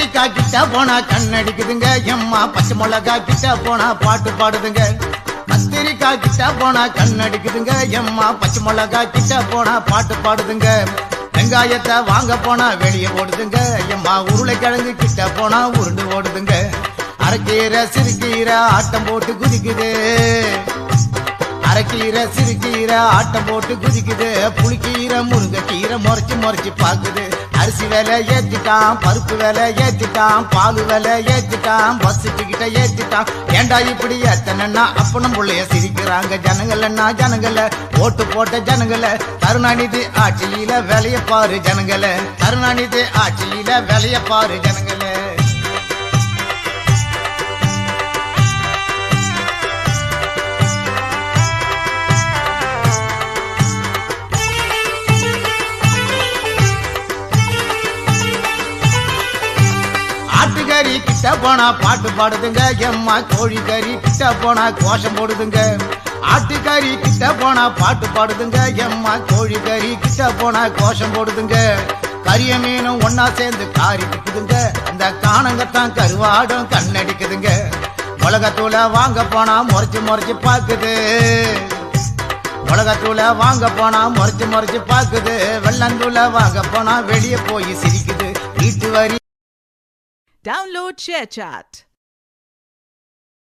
கத்திரிக்காய் கிட்ட போனா கண்ணடிக்குதுங்க எம்மா பச்சை மிளகா கிட்ட போனா பாட்டு பாடுதுங்க கத்திரிக்காய் கிட்ட போனா கண்ணடிக்குதுங்க எம்மா பச்சை மிளகா கிட்ட போனா பாட்டு பாடுதுங்க வெங்காயத்தை வாங்க போனா வெளியே ஓடுதுங்க எம்மா உருளைக்கிழங்கு கிட்ட போனா உருண்டு ஓடுதுங்க அரைக்கீரை சிறுகீரை ஆட்டம் போட்டு குதிக்குது அரைக்கீரை சிறுகீரை ஆட்டம் போட்டு குதிக்குது புளிக்கீரை முருங்கைக்கீரை முறைச்சு பாக்குது அரிசி விலை ஏத்திட்டான் பருப்பு விலை ஏத்திட்டான் பால் விலை ஏத்திட்டான் பஸ் டிக்கெட்டை ஏத்திட்டான் ஏண்டா இப்படி ஏத்தனா அப்பனும் பிள்ளைய சிரிக்கிறாங்க ஜனங்கள ஓட்டு போட்ட ஜனங்கள கருணாநிதி ஆட்சியில வேலைய பாரு ஜனங்கள கருணாநிதி ஆட்சியில வேலைய பாரு ஜனங்கள ஆட்டுக்கறி கிட்ட போனா பாட்டு பாடுதுங்க எம்மா கோழிக்கறி கிட்ட போனா கோஷம் போடுதுங்க ஆட்டுக்கறி கிட்ட போனா பாட்டு பாடுதுங்க எம்மா கோழிக்கறி கிட்ட போனா கோஷம் போடுதுங்க கரிய மீனும் ஒன்னா சேர்ந்து காரி திக்குதுங்க அந்த காணங்கத்தான் கருவாடும் கண்ணடிக்குதுங்க மிளகாத்தூளை வாங்க போனா முறைச்சு பாக்குது மிளகாத்தூளை வாங்க போனா முறைச்சு பாக்குது வெள்ளந்தூளை வாங்க போனா வெளியே போய் சிரிக்குது வீட்டு வரி Download ShareChat.